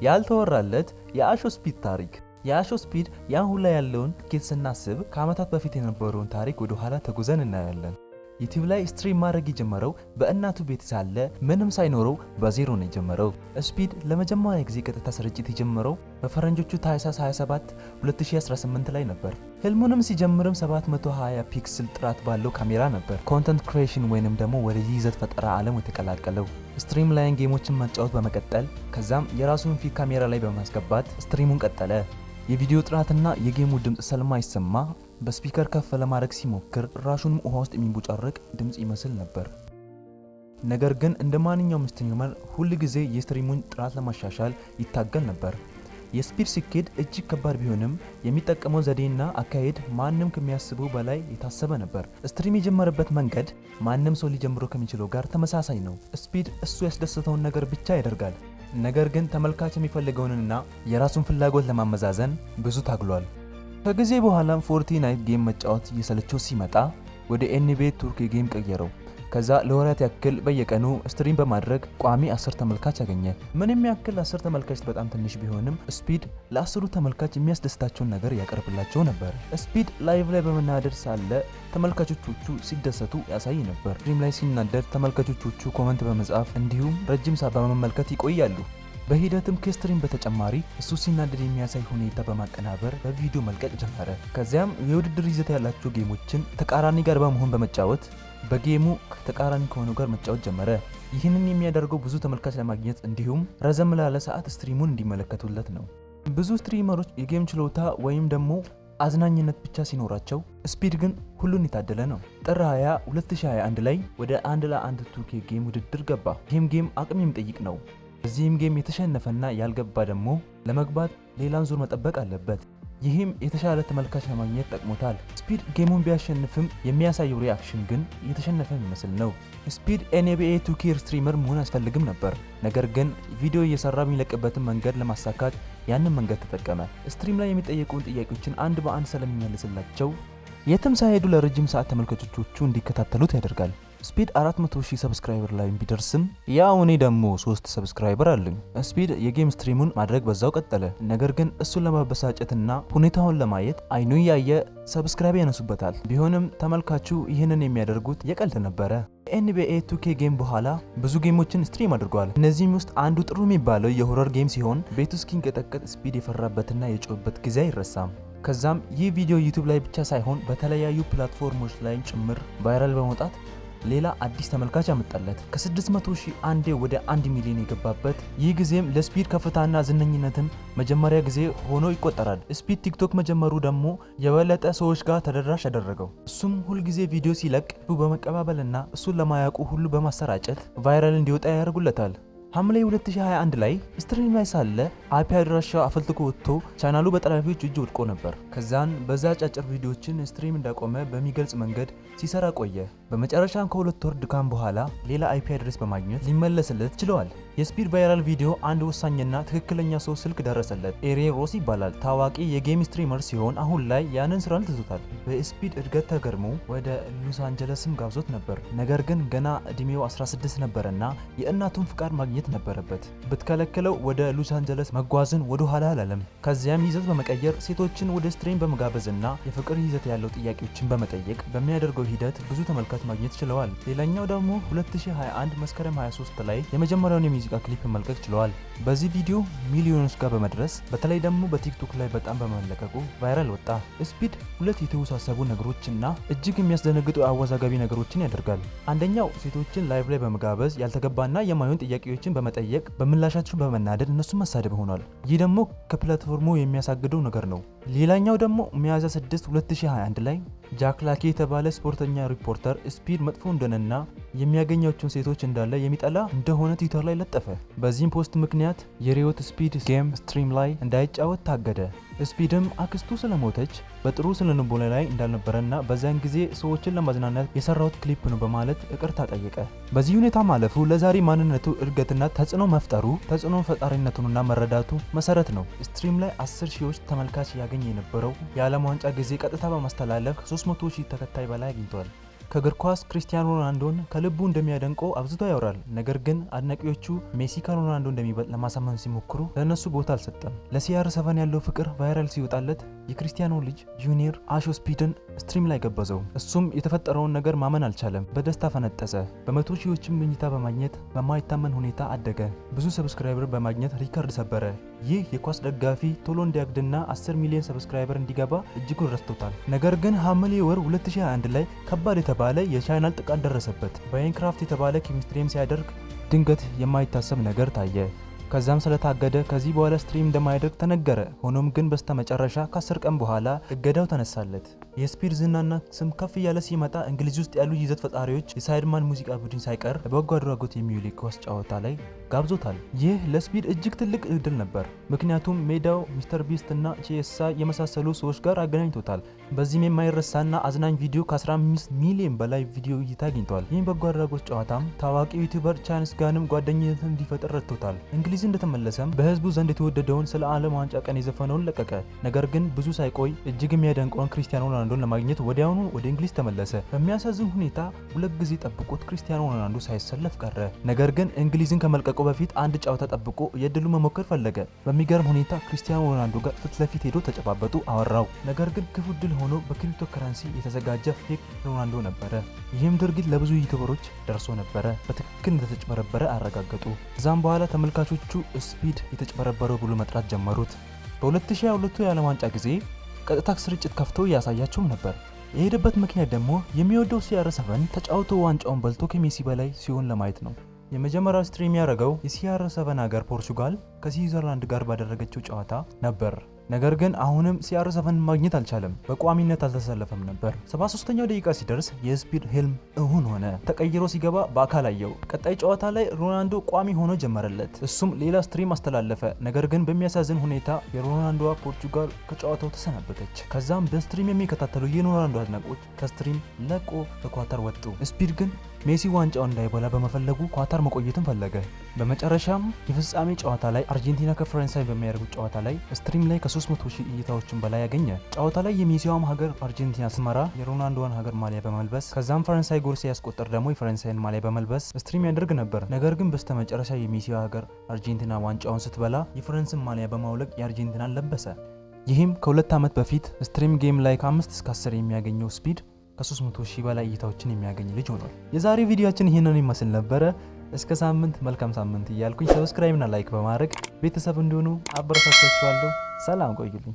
ያልተወራለት የአሾ ስፒድ ታሪክ። የአሾ ስፒድ ያን ላይ ያለውን ስኬት ስናስብ ከዓመታት በፊት የነበረውን ታሪክ ወደ ኋላ ተጉዘን እናያለን። ዩቲዩብ ላይ ስትሪም ማድረግ የጀመረው በእናቱ ቤት ሳለ ምንም ሳይኖረው በዜሮ ነው የጀመረው። ስፒድ ለመጀመሪያ ጊዜ ቀጥታ ስርጭት የጀመረው በፈረንጆቹ ታህሳስ 27 2018 ላይ ነበር። ህልሙንም ሲጀምርም 720 ፒክስል ጥራት ባለው ካሜራ ነበር ኮንተንት ክሪኤሽን ወይንም ደግሞ ወደ ይዘት ፈጠራ ዓለም የተቀላቀለው። ስትሪም ላይን ጌሞችን መጫወት በመቀጠል ከዛም የራሱን ፊት ካሜራ ላይ በማስገባት ስትሪሙን ቀጠለ። የቪዲዮ ጥራትና የጌሙ ድምጽ ስለማይሰማ በስፒከር ከፍ ለማድረግ ሲሞክር ራሱንም ውሃ ውስጥ የሚንቦጫረቅ ድምጽ ይመስል ነበር። ነገር ግን እንደ ማንኛውም ስትሪመር ሁል ጊዜ የስትሪሙን ጥራት ለማሻሻል ይታገል ነበር። የስፒድ ስኬት እጅግ ከባድ ቢሆንም የሚጠቀመው ዘዴና አካሄድ ማንም ከሚያስበው በላይ የታሰበ ነበር። ስትሪም የጀመረበት መንገድ ማንም ሰው ሊጀምረው ከሚችለው ጋር ተመሳሳይ ነው። ስፒድ እሱ ያስደሰተውን ነገር ብቻ ያደርጋል። ነገር ግን ተመልካች የሚፈልገውንና የራሱን ፍላጎት ለማመዛዘን ብዙ ታግሏል። ከጊዜ በኋላም ፎርትናይት ጌም መጫወት እየሰለቸው ሲመጣ ወደ ኤንቢኤ ቱርክ ጌም ቀየረው። ከዛ ለወራት ያክል በየቀኑ ስትሪም በማድረግ ቋሚ 10 ተመልካች አገኘ። ምንም ያክል 10 ተመልካች በጣም ትንሽ ቢሆንም ስፒድ ለ10 ተመልካች የሚያስደስታቸውን ነገር ያቀርብላቸው ነበር። ስፒድ ላይቭ ላይ በመናደድ ሳለ ተመልካቾቹ ሲደሰቱ ያሳይ ነበር። ስትሪም ላይ ሲናደድ ተመልካቾቹ ኮመንት በመጻፍ እንዲሁም ረጅም ሰዓት በመመልከት ይቆያሉ። በሂደትም ከስትሪም በተጨማሪ እሱ ሲናደድ የሚያሳይ ሁኔታ በማቀናበር በቪዲዮ መልቀቅ ጀመረ። ከዚያም የውድድር ይዘት ያላቸው ጌሞችን ተቃራኒ ጋር በመሆን በመጫወት በጌሙ ተቃራኒ ከሆኑ ጋር መጫወት ጀመረ። ይህንን የሚያደርገው ብዙ ተመልካች ለማግኘት እንዲሁም ረዘም ላለ ሰዓት ስትሪሙን እንዲመለከቱለት ነው። ብዙ ስትሪመሮች የጌም ችሎታ ወይም ደግሞ አዝናኝነት ብቻ ሲኖራቸው ስፒድ ግን ሁሉን የታደለ ነው። ጥር 20 2021 ላይ ወደ 1 ለ1 ቱርክ ጌም ውድድር ገባ። ይህም ጌም አቅም የሚጠይቅ ነው። በዚህም ጌም የተሸነፈና ያልገባ ደግሞ ለመግባት ሌላን ዙር መጠበቅ አለበት። ይህም የተሻለ ተመልካች ለማግኘት ጠቅሞታል። ስፒድ ጌሙን ቢያሸንፍም የሚያሳየው ሪአክሽን ግን የተሸነፈ የሚመስል ነው። ስፒድ ኤንቢኤ ቱርክ ስትሪመር መሆን አያስፈልግም ነበር። ነገር ግን ቪዲዮ እየሰራ የሚለቅበትን መንገድ ለማሳካት ያንን መንገድ ተጠቀመ። ስትሪም ላይ የሚጠየቁን ጥያቄዎችን አንድ በአንድ ስለሚመልስላቸው የትም ሳይሄዱ ለረጅም ሰዓት ተመልካቾቹ እንዲከታተሉት ያደርጋል። ስፒድ 400,000 ሰብስክራይበር ላይ ቢደርስም ያው እኔ ደግሞ 3 ሰብስክራይበር አለኝ። ስፒድ የጌም ስትሪሙን ማድረግ በዛው ቀጠለ። ነገር ግን እሱን ለማበሳጨትና ሁኔታውን ለማየት አይኑ ያየ ሰብስክራይብ ያነሱበታል። ቢሆንም ተመልካቹ ይህንን የሚያደርጉት የቀልድ ነበረ። ኤንቢኤ ቱርክ ጌም በኋላ ብዙ ጌሞችን ስትሪም አድርጓል። እነዚህም ውስጥ አንዱ ጥሩ የሚባለው የሆረር ጌም ሲሆን ቤቱ እስኪንቀጠቀጥ ስፒድ የፈራበትና የጮህበት ጊዜ አይረሳም። ከዛም ይህ ቪዲዮ ዩቲዩብ ላይ ብቻ ሳይሆን በተለያዩ ፕላትፎርሞች ላይ ጭምር ቫይራል በመውጣት ሌላ አዲስ ተመልካች አመጣለት። ከ600,000 አንዴ ወደ 1 ሚሊዮን የገባበት ይህ ጊዜም ለስፒድ ከፍታና ዝነኝነትም መጀመሪያ ጊዜ ሆኖ ይቆጠራል። ስፒድ ቲክቶክ መጀመሩ ደግሞ የበለጠ ሰዎች ጋር ተደራሽ ያደረገው። እሱም ሁልጊዜ ቪዲዮ ሲለቅ በመቀባበልና እሱን ለማያውቁ ሁሉ በማሰራጨት ቫይራል እንዲወጣ ያደርጉለታል። ሐምሌ 2021 ላይ ስትሪም ላይ ሳለ አይፒ አድራሻው አፈልጥቆ ወጥቶ ቻናሉ በጠላፊዎች እጅ ወድቆ ነበር። ከዛን በዛ አጫጭር ቪዲዮዎችን ስትሪም እንዳቆመ በሚገልጽ መንገድ ሲሰራ ቆየ። በመጨረሻም ከ2 ወር ድካም በኋላ ሌላ አይፒ አድሬስ በማግኘት ሊመለስለት ችለዋል። የስፒድ ቫይራል ቪዲዮ አንድ ወሳኝና ትክክለኛ ሰው ስልክ ደረሰለት። ኤሪየን ሮስ ይባላል። ታዋቂ የጌም ስትሪመር ሲሆን አሁን ላይ ያንን ስራን ትቶታል። በስፒድ እድገት ተገርሞ ወደ ሎስ አንጀለስም ጋብዞት ነበር። ነገር ግን ገና እድሜው 16 ነበርና የእናቱን ፍቃድ ማግኘት ነበረበት። ብትከለከለው ወደ ሎስ አንጀለስ መጓዝን ወደ ኋላ አላለም። ከዚያም ይዘት በመቀየር ሴቶችን ወደ ስትሪም በመጋበዝና የፍቅር ይዘት ያለው ጥያቄዎችን በመጠየቅ በሚያደርገው ሂደት ብዙ ተመልካች ማግኘት ችለዋል። ሌላኛው ደግሞ 2021 መስከረም 23 ላይ የመጀመሪያውን የሙዚቃ ክሊፕ መልቀቅ ችለዋል። በዚህ ቪዲዮ ሚሊዮኖች ጋር በመድረስ በተለይ ደግሞ በቲክቶክ ላይ በጣም በመለቀቁ ቫይራል ወጣ። ስፒድ ሁለት የተወሳሰቡ ነገሮችና እጅግ የሚያስደነግጡ አወዛጋቢ ነገሮችን ያደርጋል። አንደኛው ሴቶችን ላይቭ ላይ በመጋበዝ ያልተገባና የማይሆን ጥያቄዎችን በመጠየቅ በምላሻቸው በመናደድ እነሱን መሳደብ ሆኗል። ይህ ደግሞ ከፕላትፎርሙ የሚያሳግደው ነገር ነው። ሌላኛው ደግሞ ሚያዝያ 6 2021 ላይ ጃክ ላኪ የተባለ ስፖርተኛ ሪፖርተር ስፒድ መጥፎ እንደሆነና የሚያገኛቸውን ሴቶች እንዳለ የሚጠላ እንደሆነ ትዊተር ላይ ለጠፈ። በዚህም ፖስት ምክንያት የሪዮት ስፒድ ጌም ስትሪም ላይ እንዳይጫወት ታገደ። ስፒድም አክስቱ ስለሞተች በጥሩ ስነልቦና ላይ እንዳልነበረና በዚያን ጊዜ ሰዎችን ለማዝናናት የሰራውት ክሊፕ ነው በማለት ይቅርታ ጠየቀ። በዚህ ሁኔታ ማለፉ ለዛሬ ማንነቱ እድገትና ተጽዕኖ መፍጠሩ ተጽዕኖ ፈጣሪነቱንና መረዳቱ መሰረት ነው። ስትሪም ላይ 10,000 ተመልካች ያገኘ የነበረው የዓለም ዋንጫ ጊዜ ቀጥታ በማስተላለፍ 300,000 ተከታይ በላይ አግኝቷል። ከእግር ኳስ ክሪስቲያኖ ሮናልዶን ከልቡ እንደሚያደንቀው አብዝቶ ያወራል። ነገር ግን አድናቂዎቹ ሜሲ ከሮናልዶ እንደሚበልጥ ለማሳመን ሲሞክሩ ለነሱ ቦታ አልሰጠም። ለሲአር7 ያለው ፍቅር ቫይራል ሲወጣለት የክሪስቲያኖ ልጅ ጁኒየር አሾ ስፒድን ስትሪም ላይ ገበዘው። እሱም የተፈጠረውን ነገር ማመን አልቻለም። በደስታ ፈነጠሰ። በመቶ ሺዎችም እይታ በማግኘት በማይታመን ሁኔታ አደገ። ብዙ ሰብስክራይበር በማግኘት ሪከርድ ሰበረ። ይህ የኳስ ደጋፊ ቶሎ እንዲያግድና 10 ሚሊዮን ሰብስክራይበር እንዲገባ እጅጉን ረድቶታል። ነገር ግን ሐምሌ ወር 2021 ላይ ከባድ የተባለ የቻይናል ጥቃት ደረሰበት። በማይንክራፍት የተባለ ኬሚስትሪም ሲያደርግ ድንገት የማይታሰብ ነገር ታየ። ከዛም ስለታገደ ከዚህ በኋላ ስትሪም እንደማያደርግ ተነገረ። ሆኖም ግን በስተመጨረሻ ከ10 ቀን በኋላ እገዳው ተነሳለት። የስፒድ ዝናና ስም ከፍ እያለ ሲመጣ እንግሊዝ ውስጥ ያሉ ይዘት ፈጣሪዎች የሳይድማን ሙዚቃ ቡድን ሳይቀር ለበጎ አድራጎት የሚውል የኳስ ጨዋታ ላይ ጋብዞታል። ይህ ለስፒድ እጅግ ትልቅ እድል ነበር፣ ምክንያቱም ሜዳው ሚስተር ቢስት እና ቼሳ የመሳሰሉ ሰዎች ጋር አገናኝቶታል። በዚህም የማይረሳና አዝናኝ ቪዲዮ ከ15 ሚሊዮን በላይ ቪዲዮ እይታ አግኝቷል። ይህም በጎ አድራጎት ጨዋታም ታዋቂው ዩቲዩበር ቻንስ ጋንም ጓደኝነትን እንዲፈጠር ረድቶታል። እንግሊዝ እንደተመለሰም በህዝቡ ዘንድ የተወደደውን ስለ ዓለም ዋንጫ ቀን የዘፈነውን ለቀቀ። ነገር ግን ብዙ ሳይቆይ እጅግ የሚያደንቀውን ክሪስቲያኖ ሮናልዶን ለማግኘት ወዲያውኑ ወደ እንግሊዝ ተመለሰ። በሚያሳዝን ሁኔታ 2 ጊዜ ጠብቆት ክሪስቲያኖ ሮናልዶ ሳይሰለፍ ቀረ። ነገር ግን እንግሊዝን ከመልቀቁ በፊት አንድ ጨዋታ ጠብቆ የድሉ መሞከር ፈለገ። በሚገርም ሁኔታ ክሪስቲያኖ ሮናልዶ ጋር ፊት ለፊት ሄዶ ተጨባበጡ፣ አወራው። ነገር ግን ክፉ ድል ሆኖ በክሪፕቶ ከረንሲ የተዘጋጀ ፌክ ሮናልዶ ነበረ። ይህም ድርጊት ለብዙ ዩቲዩበሮች ደርሶ ነበረ። በትክክል እንደተጨበረበረ አረጋገጡ። ከዛም በኋላ ተመልካቾቹ ስፒድ የተጨበረበረው ብሎ መጥራት ጀመሩት። በ2022 የዓለም ዋንጫ ጊዜ ቀጥታ ስርጭት ከፍቶ እያሳያቸውም ነበር። የሄደበት ምክንያት ደግሞ የሚወደው ሲአር7 ተጫውቶ ዋንጫውን በልቶ ከሜሲ በላይ ሲሆን ለማየት ነው። የመጀመሪያው ስትሪም ያደረገው የሲአር7 ሀገር ፖርቹጋል ከስዊዘርላንድ ጋር ባደረገችው ጨዋታ ነበር። ነገር ግን አሁንም ሲአር7 ማግኘት አልቻለም። በቋሚነት አልተሰለፈም ነበር። 73ኛው ደቂቃ ሲደርስ የስፒድ ህልም እውን ሆነ። ተቀይሮ ሲገባ በአካል አየው። ቀጣይ ጨዋታ ላይ ሮናልዶ ቋሚ ሆኖ ጀመረለት። እሱም ሌላ ስትሪም አስተላለፈ። ነገር ግን በሚያሳዝን ሁኔታ የሮናልዶዋ ፖርቹጋል ከጨዋታው ተሰናበተች። ከዛም በስትሪም የሚከታተሉ የሮናልዶ አድናቆች ከስትሪም ለቆ በኳታር ወጡ። ስፒድ ግን ሜሲ ዋንጫውን እንዳይበላ በመፈለጉ ኳታር መቆየትን ፈለገ። በመጨረሻም የፍጻሜ ጨዋታ ላይ አርጀንቲና ከፈረንሳይ በሚያደርጉት ጨዋታ ላይ ስትሪም ላይ ከ300,000 እይታዎችን በላይ ያገኘ። ጨዋታ ላይ የሜሲዋም ሀገር አርጀንቲና ስትመራ የሮናልዶዋን ሀገር ማሊያ በመልበስ ከዛም ፈረንሳይ ጎል ሲያስቆጥር ደግሞ የፈረንሳይን ማሊያ በመልበስ ስትሪም ያደርግ ነበር። ነገር ግን በስተመጨረሻ የሜሲዋ ሀገር አርጀንቲና ዋንጫውን ስትበላ የፈረንስን ማሊያ በማውለቅ የአርጀንቲናን ለበሰ። ይህም ከ2 ዓመት በፊት ስትሪም ጌም ላይ ከ5 እስከ 10 የሚያገኘው ስፒድ ከ300,000 በላይ እይታዎችን የሚያገኝ ልጅ ሆኗል። የዛሬ ቪዲዮአችን ይሄንን ይመስል ነበረ። እስከ ሳምንት መልካም ሳምንት እያልኩኝ ሰብስክራይብ እና ላይክ በማድረግ ቤተሰብ እንዲሆኑ አበረታታችኋለሁ። ሰላም ቆዩልኝ።